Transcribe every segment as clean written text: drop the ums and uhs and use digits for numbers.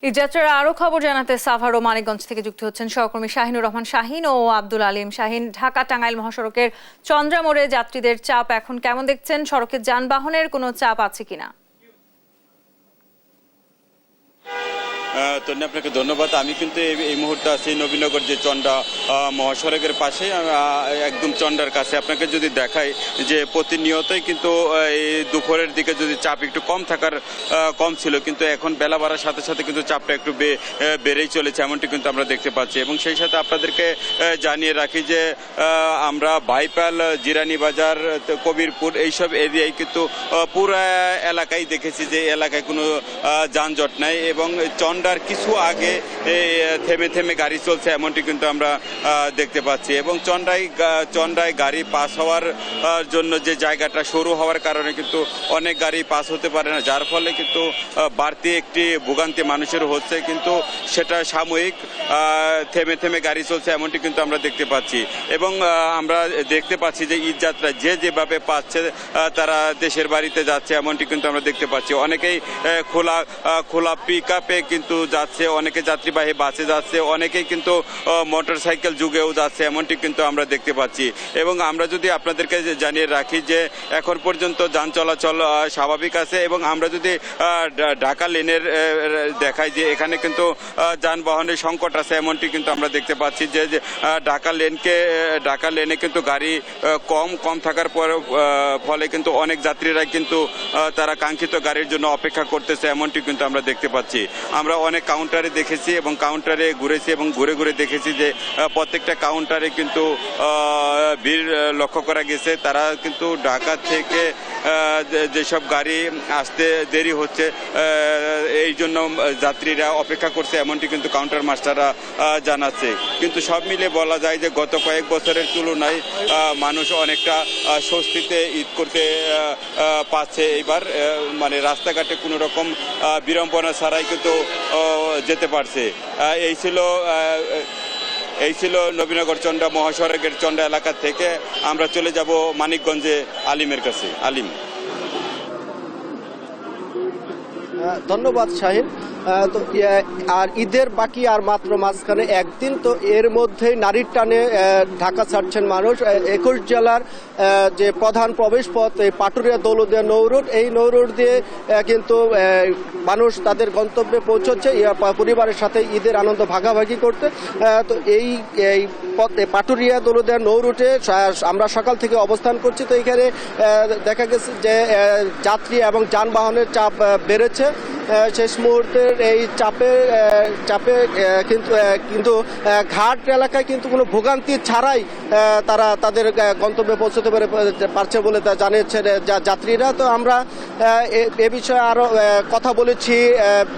এই যাত্রার আরো খবর জানাতে সাভার ও মানিকগঞ্জ থেকে যুক্ত হচ্ছেন সহকর্মী শাহিনুর রহমান শাহিন ও আব্দুল আলিম শাহিন। ঢাকা টাঙ্গাইল মহাসড়কের চন্দ্রা মোড়ে যাত্রীদের চাপ এখন কেমন দেখছেন? সড়কে যানবাহনের কোনো চাপ আছে কিনা? তন্নি, আপনাকে ধন্যবাদ। আমি কিন্তু এই মুহূর্তে আছি নবীনগর যে চন্ডা মহাসড়কের পাশে, একদম চন্ডার কাছে। আপনাকে যদি দেখাই যে প্রতিনিয়তই কিন্তু এই দুপুরের দিকে যদি চাপ একটু কম ছিল, কিন্তু এখন বেলা বাড়ার সাথে সাথে কিন্তু চাপটা একটু বেড়েই চলেছে, এমনটি কিন্তু আমরা দেখতে পাচ্ছি। এবং সেই সাথে আপনাদেরকে জানিয়ে রাখি যে আমরা বাইপাল, জিরানি বাজার, কবিরপুর এইসব এরিয়ায় কিন্তু পুরো এলাকায় দেখেছি যে এলাকায় কোনো যানজট নাই, এবং চন্ডার কিছু আগে থেমে থেমে গাড়ি চলছে, এমনটি কিন্তু আমরা দেখতে পাচ্ছি। এবং চন্ডায় গাড়ি পাস হওয়ার জন্য যে জায়গাটা সরু হওয়ার কারণে কিন্তু অনেক গাড়ি পাস হতে পারে না, যার ফলে কিন্তু বাড়তি একটি ভোগান্তি মানুষের হচ্ছে, কিন্তু সেটা সাময়িক, থেমে থেমে গাড়ি চলছে, এমনটি কিন্তু আমরা দেখতে পাচ্ছি। এবং আমরা দেখতে পাচ্ছি যে ঈদ যাত্রা যেভাবে পাচ্ছে তারা দেশের বাড়িতে যাচ্ছে, এমনটি কিন্তু আমরা দেখতে পাচ্ছি। অনেকেই খোলা পিক আপে কিন্তু যাচ্ছে, অনেকে যাত্রীবাহী বাসে যাচ্ছে, অনেকেই কিন্তু মোটরসাইকেল যুগেও যাচ্ছে, এমনটি কিন্তু আমরা দেখতে পাচ্ছি। এবং আমরা যদি আপনাদেরকে জানিয়ে রাখি যে এখন পর্যন্ত যান চলাচল স্বাভাবিক আছে। এবং আমরা যদি ঢাকা লেনের দেখাই যে এখানে কিন্তু যানবাহনের সংকট আছে, এমনটি কিন্তু আমরা দেখতে পাচ্ছি যে ঢাকা লেনে কিন্তু গাড়ি কম থাকার ফলে কিন্তু অনেক যাত্রীরাই কিন্তু তারা কাঙ্ক্ষিত গাড়ির জন্য অপেক্ষা করতেছে, এমনটি কিন্তু আমরা দেখতে পাচ্ছি। আমরা অনেক কাউন্টারে দেখেছি এবং কাউন্টারে ঘুরেছি এবং ঘুরে দেখেছি যে প্রত্যেকটা কাউন্টারে কিন্তু ভিড় লক্ষ্য করা গেছে। তারা কিন্তু ঢাকা থেকে যেসব গাড়ি আসতে দেরি হচ্ছে এই জন্য যাত্রীরা অপেক্ষা করছে, এমনটি কিন্তু কাউন্টার মাস্টাররা জানাচ্ছে। কিন্তু সব মিলে বলা যায় যে গত কয়েক বছরের তুলনায় মানুষ অনেকটা স্বস্তিতে ঈদ করতে পারছে এইবার, মানে রাস্তাঘাটে কোনো রকম বিড়ম্বনা ছাড়াই কিন্তু যেতে পারছে। এই ছিল নবীনগর চন্ডা মহাসড়কের চন্ডা এলাকা থেকে। আমরা চলে যাব মানিকগঞ্জে আলিমের কাছে। আলিম। ধন্যবাদ শাহিন। তো আর ঈদের বাকি আর মাত্র মাঝখানে একদিন, তো এর মধ্যেই নারীর টানে ঢাকা ছাড়ছেন মানুষ। 21 জেলার যে প্রধান প্রবেশ পথ এই পাটুরিয়া দৌলতদিয়া নৌরুট, এই নৌরুট দিয়ে কিন্তু মানুষ তাদের গন্তব্যে পৌঁছচ্ছে পরিবারের সাথে ঈদের আনন্দ ভাগাভাগি করতে। তো এই পাটুরিয়া দৌলতদিয়া নৌরুটে আমরা সকাল থেকে অবস্থান করছি। তো এখানে দেখা গেছে যে যাত্রী এবং যানবাহনের চাপ বেড়েছে। শেষ মুহূর্তের এই চাপে কিন্তু ঘাট এলাকায় কিন্তু কোনো ভোগান্তি ছাড়াই তারা তাদের গন্তব্যে পৌঁছতে পারছে বলে তা জানিয়েছেন যাত্রীরা। তো আমরা এ বিষয়ে আরও কথা বলেছি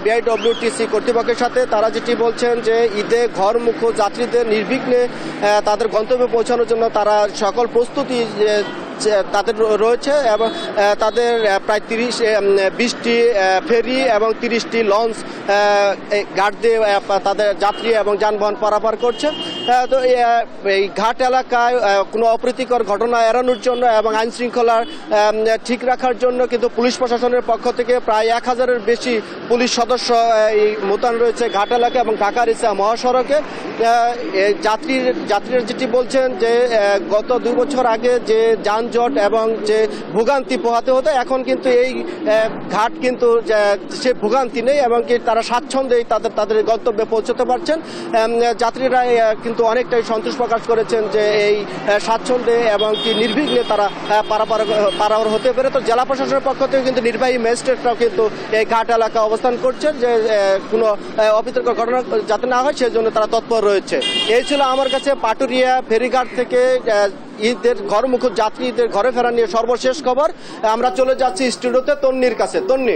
বিআইডব্লিউটিসি কর্তৃপক্ষের সাথে। তারা যেটি বলছেন যে ঈদে ঘরমুখো যাত্রীদের নির্বিঘ্নে তাদের গন্তব্যে পৌঁছানোর জন্য তারা সকল প্রস্তুতি তাদের রয়েছে, এবং তাদের প্রায় 20টি ফেরি এবং 30টি লঞ্চ ঘাট দিয়ে তাদের যাত্রী এবং যানবাহন পারাপার করছে। তো এই ঘাট এলাকায় কোনো অপ্রীতিকর ঘটনা এড়ানোর জন্য এবং আইন শৃঙ্খলা ঠিক রাখার জন্য কিন্তু পুলিশ প্রশাসনের পক্ষ থেকে প্রায় 1000-এর বেশি পুলিশ সদস্য মোতায়েন রয়েছে ঘাট এলাকা এবং ঢাকার ইসা মহাসড়কে। যাত্রীরা যেটি বলছেন যে গত 2 বছর আগে যে যানজট এবং যে ভোগান্তি পোহাতে হতো, এখন কিন্তু এই ঘাট কিন্তু সে ভোগান্তি নেই, এবং কি তারা স্বাচ্ছন্দ্যেই তাদের গন্তব্যে পৌঁছতে পারছেন। যাত্রীরা কিন্তু অনেকটাই সন্তোষ প্রকাশ করেছেন যে এই স্বাচ্ছন্দ্যে এবং কি নির্বিঘ্নে তারা পারাপার হতে পারে। তো জেলা প্রশাসনের পক্ষ থেকে কিন্তু নির্বাহী ম্যাজিস্ট্রেটরাও কিন্তু এই ঘাট এলাকা অবস্থান করছেন যে কোনো অপ্রীতিকর ঘটনা যাতে না হয় সেজন্য তারা তৎপর রয়েছে। এই ছিল আমার কাছে পাটুরিয়া ফেরিঘাট থেকে ঈদের ঘরমুখো যাত্রীদের ঘরে ফেরা নিয়ে সর্বশেষ খবর। আমরা চলে যাচ্ছি স্টুডিওতে তন্নির কাছে। তন্নি।